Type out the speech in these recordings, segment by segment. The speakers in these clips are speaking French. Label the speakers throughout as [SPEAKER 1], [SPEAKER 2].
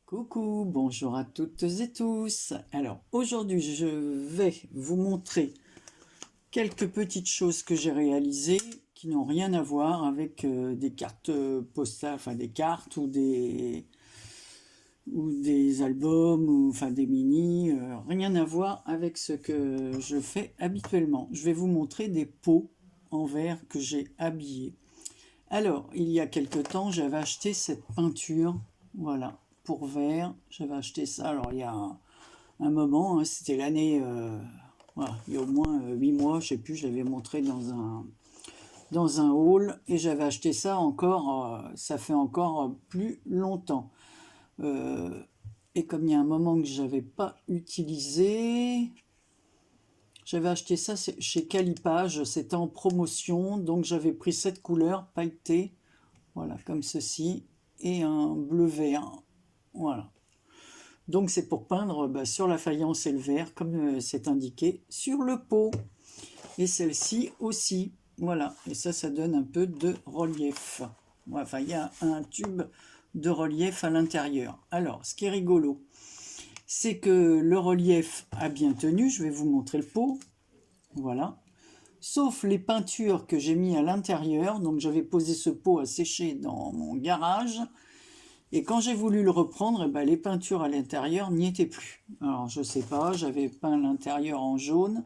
[SPEAKER 1] Coucou, bonjour à toutes et tous. Alors aujourd'hui je vais vous montrer quelques petites choses que j'ai réalisées qui n'ont rien à voir avec des cartes postales, enfin des cartes ou des albums ou enfin des mini, rien à voir avec ce que je fais habituellement. Je vais vous montrer des pots en verre que j'ai habillés. Alors, il y a quelque temps, j'avais acheté cette peinture, voilà, pour verre. J'avais acheté ça, alors il y a un moment, hein, c'était l'année, voilà, il y a au moins 8 mois, je sais plus, je l'avais montré dans un haul, et j'avais acheté ça encore, ça fait encore plus longtemps. Et comme il y a un moment que je n'avais pas utilisé, j'avais acheté ça chez Calipage, c'était en promotion, donc j'avais pris cette couleur pailletée, voilà, comme ceci, et un bleu vert, voilà. Donc c'est pour peindre sur la faïence et le verre, comme c'est indiqué sur le pot. Et celle-ci aussi, voilà, et ça donne un peu de relief. Enfin, il y a un tube de relief à l'intérieur. Alors, ce qui est rigolo, c'est que le relief a bien tenu, je vais vous montrer le pot, voilà. Sauf les peintures que j'ai mis à l'intérieur, donc j'avais posé ce pot à sécher dans mon garage, et quand j'ai voulu le reprendre, les peintures à l'intérieur n'y étaient plus. Alors je sais pas, j'avais peint l'intérieur en jaune,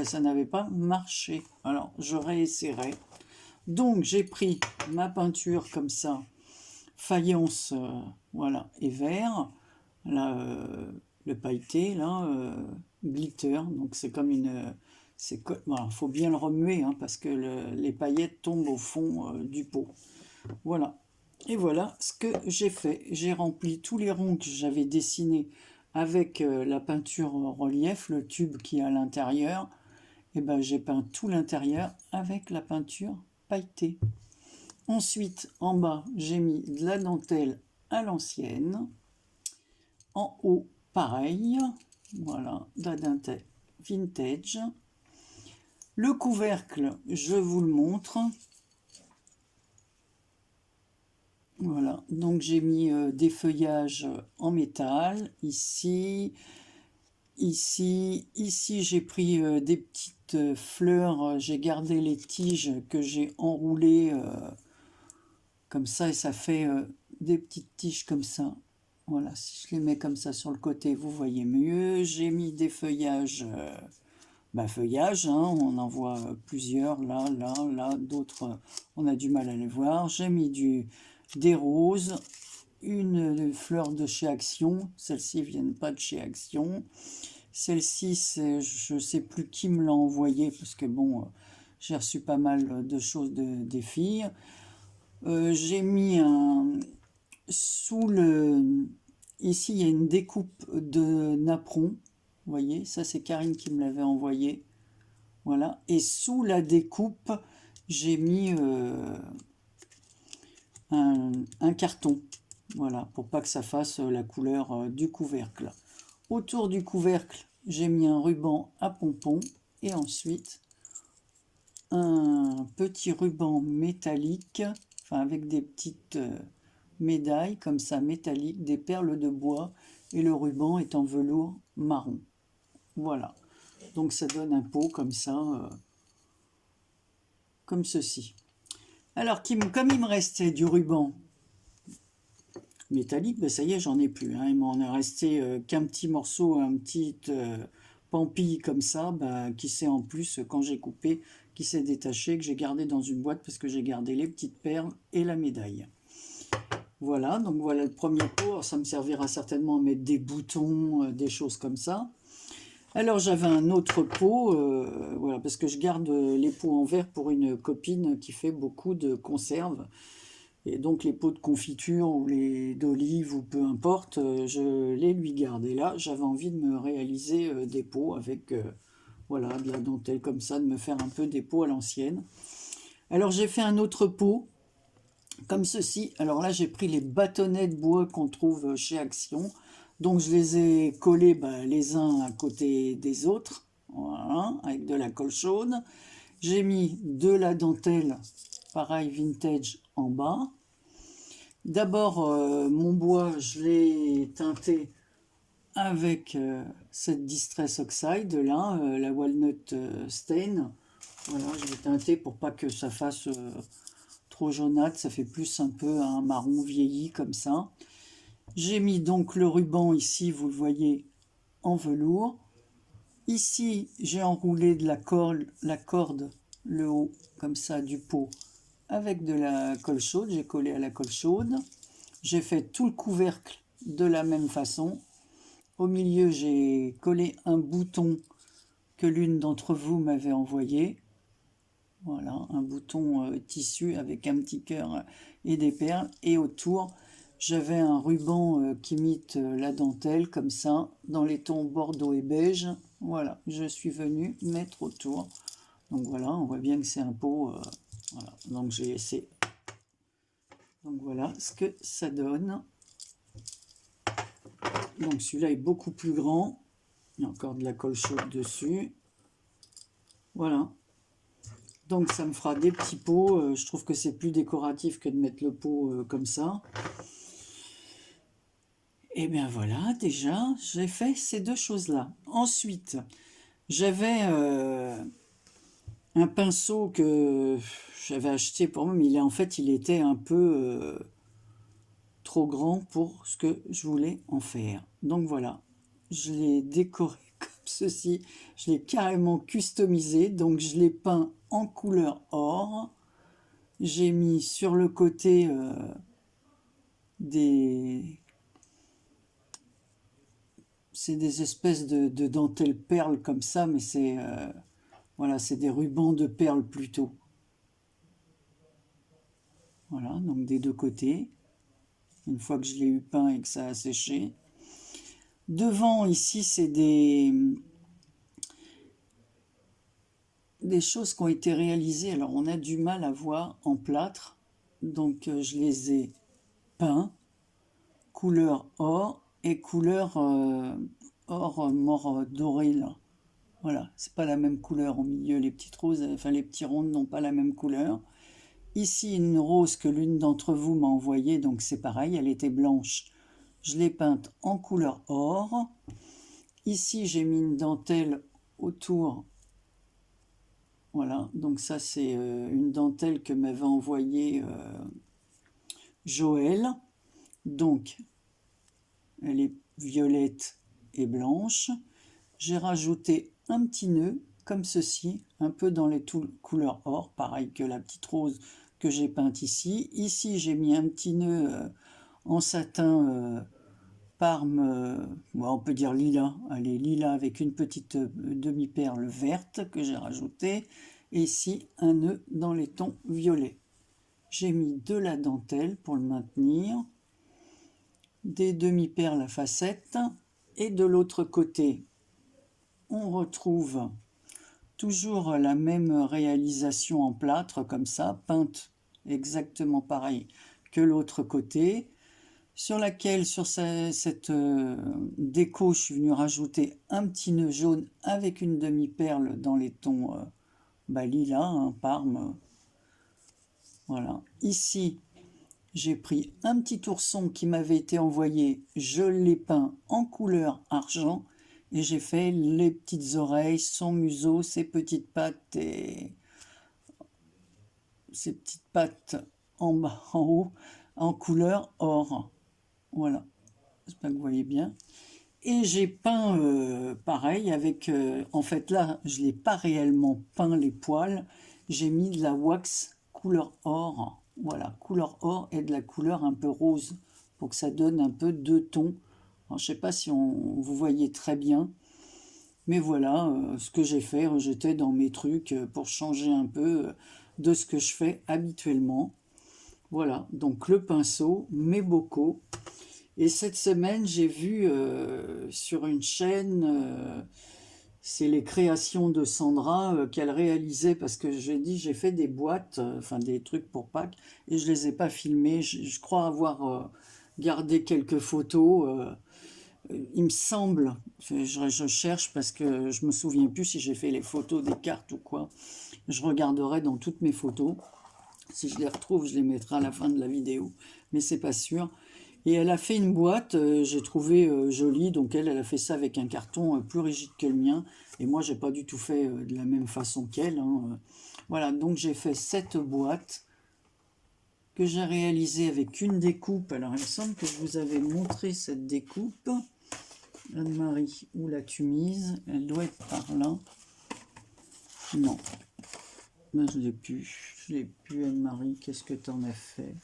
[SPEAKER 1] ça n'avait pas marché. Alors je réessayerai. Donc j'ai pris ma peinture comme ça, faïence, voilà, et vert, là, le pailleté, là, glitter, donc c'est comme une... Voilà, faut bien le remuer, hein, parce que les paillettes tombent au fond du pot. Voilà. Et voilà ce que j'ai fait. J'ai rempli tous les ronds que j'avais dessinés avec la peinture relief, le tube qui est à l'intérieur. Et j'ai peint tout l'intérieur avec la peinture pailletée. Ensuite, en bas, j'ai mis de la dentelle à l'ancienne. En haut, pareil. Voilà, de la dentelle vintage. Le couvercle, je vous le montre. Voilà, donc j'ai mis des feuillages en métal, ici, ici j'ai pris des petites fleurs, j'ai gardé les tiges que j'ai enroulées comme ça, et ça fait des petites tiges comme ça. Voilà, si je les mets comme ça sur le côté, vous voyez mieux. J'ai mis des feuillages, feuillages, hein, on en voit plusieurs, là, d'autres, on a du mal à les voir. J'ai mis des roses, une fleur de chez Action, celles-ci viennent pas de chez Action. Celle-ci, je ne sais plus qui me l'a envoyé, parce que bon, j'ai reçu pas mal de choses des filles. J'ai mis sous le... Ici, il y a une découpe de napperon. Vous voyez, ça c'est Karine qui me l'avait envoyé. Voilà. Et sous la découpe, j'ai mis un carton. Voilà, pour pas que ça fasse la couleur du couvercle. Autour du couvercle, j'ai mis un ruban à pompons. Et ensuite, un petit ruban métallique, enfin avec des petites médailles comme ça métalliques, des perles de bois, et le ruban est en velours marron. Voilà, donc ça donne un pot comme ça, comme ceci. Alors comme il me restait du ruban métallique, ça y est, j'en ai plus, hein. Il m'en est resté qu'un petit morceau, un petit pampille comme ça, qui s'est en plus, quand j'ai coupé, qui s'est détaché, que j'ai gardé dans une boîte parce que j'ai gardé les petites perles et la médaille. Voilà, donc voilà le premier pot. Alors, ça me servira certainement à mettre des boutons, des choses comme ça. Alors j'avais un autre pot, voilà, parce que je garde les pots en verre pour une copine qui fait beaucoup de conserves. Et donc les pots de confiture ou les d'olive ou peu importe, je les lui garde. Et là, j'avais envie de me réaliser des pots avec voilà, de la dentelle comme ça, de me faire un peu des pots à l'ancienne. Alors j'ai fait un autre pot comme ceci. Alors là, j'ai pris les bâtonnets de bois qu'on trouve chez Action. Donc je les ai collés les uns à côté des autres, voilà, avec de la colle chaude. J'ai mis de la dentelle, pareil vintage, en bas. D'abord, mon bois, je l'ai teinté avec cette Distress Oxide là, la Walnut Stain. Voilà, je vais teinter pour pas que ça fasse trop jaunâtre, ça fait plus un peu un marron vieilli comme ça. J'ai mis donc le ruban ici, vous le voyez, en velours. Ici, j'ai enroulé de la corde, le haut, comme ça, du pot, avec de la colle chaude. J'ai collé à la colle chaude. J'ai fait tout le couvercle de la même façon. Au milieu, j'ai collé un bouton que l'une d'entre vous m'avait envoyé. Voilà, un bouton tissu avec un petit cœur et des perles. Et autour, j'avais un ruban qui imite la dentelle, comme ça, dans les tons bordeaux et beige. Voilà, je suis venue mettre autour. Donc voilà, on voit bien que c'est un pot. Voilà, donc j'ai laissé. Donc voilà ce que ça donne. Donc celui-là est beaucoup plus grand. Il y a encore de la colle chaude dessus. Voilà. Donc ça me fera des petits pots. Je trouve que c'est plus décoratif que de mettre le pot comme ça. Et bien voilà, déjà, j'ai fait ces deux choses-là. Ensuite, j'avais un pinceau que j'avais acheté pour moi, mais en fait, il était un peu trop grand pour ce que je voulais en faire. Donc voilà, je l'ai décoré comme ceci. Je l'ai carrément customisé. Donc je l'ai peint en couleur or. J'ai mis sur le côté c'est des espèces de dentelles perles comme ça, mais c'est voilà, c'est des rubans de perles plutôt. Voilà, donc des deux côtés. Une fois que je l'ai eu peint et que ça a séché. Devant, ici, c'est des choses qui ont été réalisées. Alors, on a du mal à voir en plâtre. Donc, je les ai peints. Couleur or et couleur or mort doré, là. Voilà, c'est pas la même couleur au milieu. Les petites roses, enfin les petits ronds n'ont pas la même couleur. Ici, une rose que l'une d'entre vous m'a envoyée, donc c'est pareil, elle était blanche. Je l'ai peinte en couleur or. Ici, j'ai mis une dentelle autour. Voilà, donc ça c'est une dentelle que m'avait envoyée Joël. Donc, elle est violette et blanche. J'ai rajouté un petit nœud, comme ceci, un peu dans les couleurs or, pareil que la petite rose que j'ai peinte ici. Ici, j'ai mis un petit nœud en satin Parme, on peut dire lilas, allez, lilas avec une petite demi-perle verte que j'ai rajoutée. Et ici, un nœud dans les tons violets. J'ai mis de la dentelle pour le maintenir, des demi-perles à facettes. Et de l'autre côté, on retrouve toujours la même réalisation en plâtre, comme ça, peinte exactement pareil que l'autre côté, sur laquelle, sur cette déco, je suis venu rajouter un petit nœud jaune avec une demi-perle dans les tons lilas, hein, Parme. Voilà. Ici, j'ai pris un petit ourson qui m'avait été envoyé, je l'ai peint en couleur argent, et j'ai fait les petites oreilles, son museau, ses petites pattes et ses petites pattes en bas, en haut, en couleur or. Voilà, j'espère que vous voyez bien. Et j'ai peint pareil avec... en fait là, je ne l'ai pas réellement peint les poils. J'ai mis de la wax couleur or. Voilà, couleur or et de la couleur un peu rose pour que ça donne un peu deux tons. Alors, je ne sais pas si vous voyez très bien. Mais voilà ce que j'ai fait. J'étais dans mes trucs pour changer un peu de ce que je fais habituellement. Voilà, donc le pinceau, mes bocaux. Et cette semaine, j'ai vu sur une chaîne, c'est les créations de Sandra qu'elle réalisait, parce que j'ai fait des boîtes, enfin des trucs pour Pâques, et je les ai pas filmées. Je crois avoir gardé quelques photos. Il me semble, je cherche parce que je me souviens plus si j'ai fait les photos des cartes ou quoi. Je regarderai dans toutes mes photos. Si je les retrouve, je les mettrai à la fin de la vidéo, mais c'est pas sûr. Et elle a fait une boîte, j'ai trouvé jolie, donc elle a fait ça avec un carton plus rigide que le mien, et moi j'ai pas du tout fait de la même façon qu'elle. Voilà, donc j'ai fait cette boîte que j'ai réalisée avec une découpe. Alors il me semble que je vous avais montré cette découpe. Anne-Marie, où l'as-tu mise? Elle doit être par là. Non, ben, je l'ai plus, Anne-Marie, qu'est-ce que tu en as fait?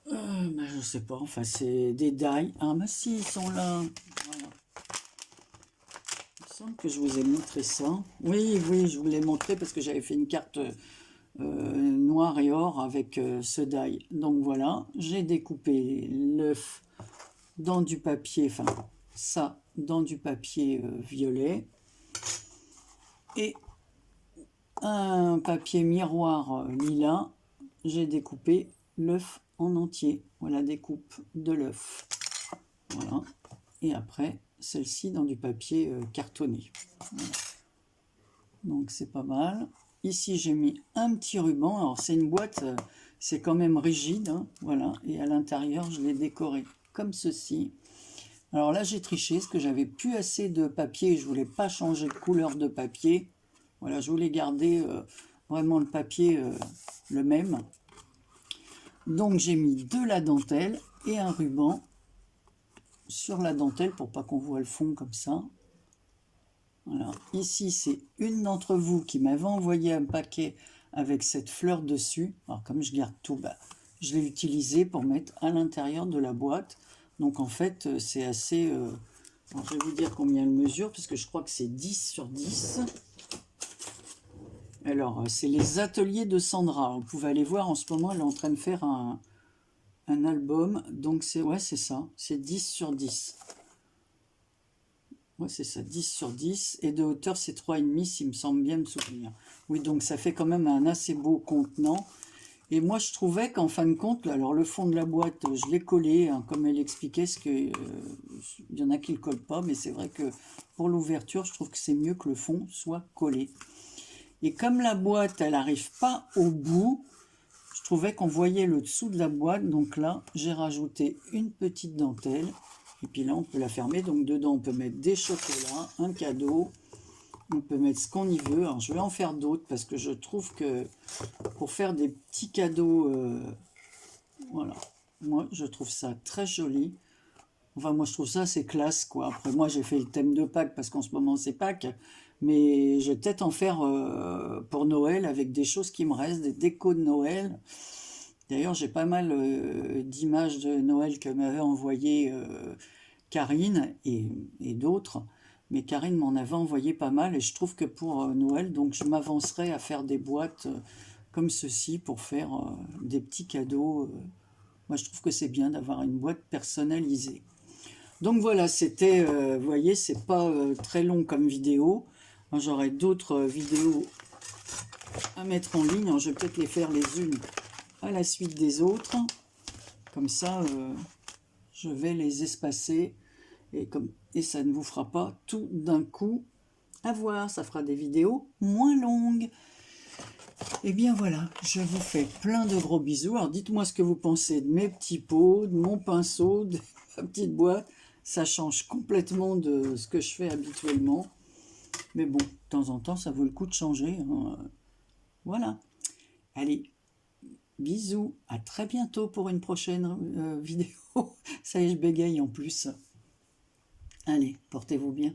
[SPEAKER 1] Ben, je sais pas, enfin c'est des die. Ah bah si, ils sont là. Voilà. Il me semble que je vous ai montré ça. Oui, oui, je vous l'ai montré parce que j'avais fait une carte noire et or avec ce die. Donc voilà, j'ai découpé l'œuf dans du papier, enfin ça, dans du papier violet. Et un papier miroir lilas, j'ai découpé l'œuf en entier. Voilà, découpe de l'œuf. Voilà. Et après, celle-ci dans du papier cartonné. Voilà. Donc c'est pas mal. Ici, j'ai mis un petit ruban. Alors c'est une boîte, c'est quand même rigide. Hein, voilà. Et à l'intérieur, je l'ai décoré comme ceci. Alors là, j'ai triché parce que j'avais plus assez de papier et je voulais pas changer de couleur de papier. Voilà, je voulais garder vraiment le papier le même. Donc j'ai mis de la dentelle et un ruban sur la dentelle pour pas qu'on voit le fond comme ça. Voilà. Ici, c'est une d'entre vous qui m'avait envoyé un paquet avec cette fleur dessus. Alors comme je garde tout, bah, je l'ai utilisé pour mettre à l'intérieur de la boîte. Donc en fait, c'est assez... alors, je vais vous dire combien elle mesure, parce que je crois que c'est 10 sur 10. Alors, c'est les ateliers de Sandra. Vous pouvez aller voir, en ce moment, elle est en train de faire un album. Donc, c'est ça. C'est 10 sur 10. Ouais, c'est ça, 10 sur 10. Et de hauteur, c'est 3,5, s'il me semble bien me souvenir. Oui, donc ça fait quand même un assez beau contenant. Et moi, je trouvais qu'en fin de compte, alors le fond de la boîte, je l'ai collé, hein, comme elle expliquait, parce que il y en a qui ne le collent pas, mais c'est vrai que pour l'ouverture, je trouve que c'est mieux que le fond soit collé. Et comme la boîte, elle n'arrive pas au bout, je trouvais qu'on voyait le dessous de la boîte. Donc là, j'ai rajouté une petite dentelle. Et puis là, on peut la fermer. Donc dedans, on peut mettre des chocolats, un cadeau. On peut mettre ce qu'on y veut. Alors, je vais en faire d'autres parce que je trouve que pour faire des petits cadeaux, voilà. Moi, je trouve ça très joli. Enfin, moi, je trouve ça, c'est classe, quoi. Après, moi, j'ai fait le thème de Pâques parce qu'en ce moment, c'est Pâques. Mais je vais peut-être en faire pour Noël avec des choses qui me restent, des décos de Noël. D'ailleurs, j'ai pas mal d'images de Noël que m'avait envoyé Karine et d'autres. Mais Karine m'en avait envoyé pas mal et je trouve que pour Noël, donc je m'avancerai à faire des boîtes comme ceci pour faire des petits cadeaux. Moi, je trouve que c'est bien d'avoir une boîte personnalisée. Donc voilà, c'était, vous voyez, c'est pas très long comme vidéo. J'aurai d'autres vidéos à mettre en ligne. Alors, je vais peut-être les faire les unes à la suite des autres. Comme ça, je vais les espacer et ça ne vous fera pas tout d'un coup à voir. Ça fera des vidéos moins longues. Et bien voilà, je vous fais plein de gros bisous. Alors dites-moi ce que vous pensez de mes petits pots, de mon pinceau, de ma petite boîte. Ça change complètement de ce que je fais habituellement. Mais bon, de temps en temps, ça vaut le coup de changer. Hein. Voilà. Allez, bisous. À très bientôt pour une prochaine vidéo. Ça y est, je bégaye en plus. Allez, portez-vous bien.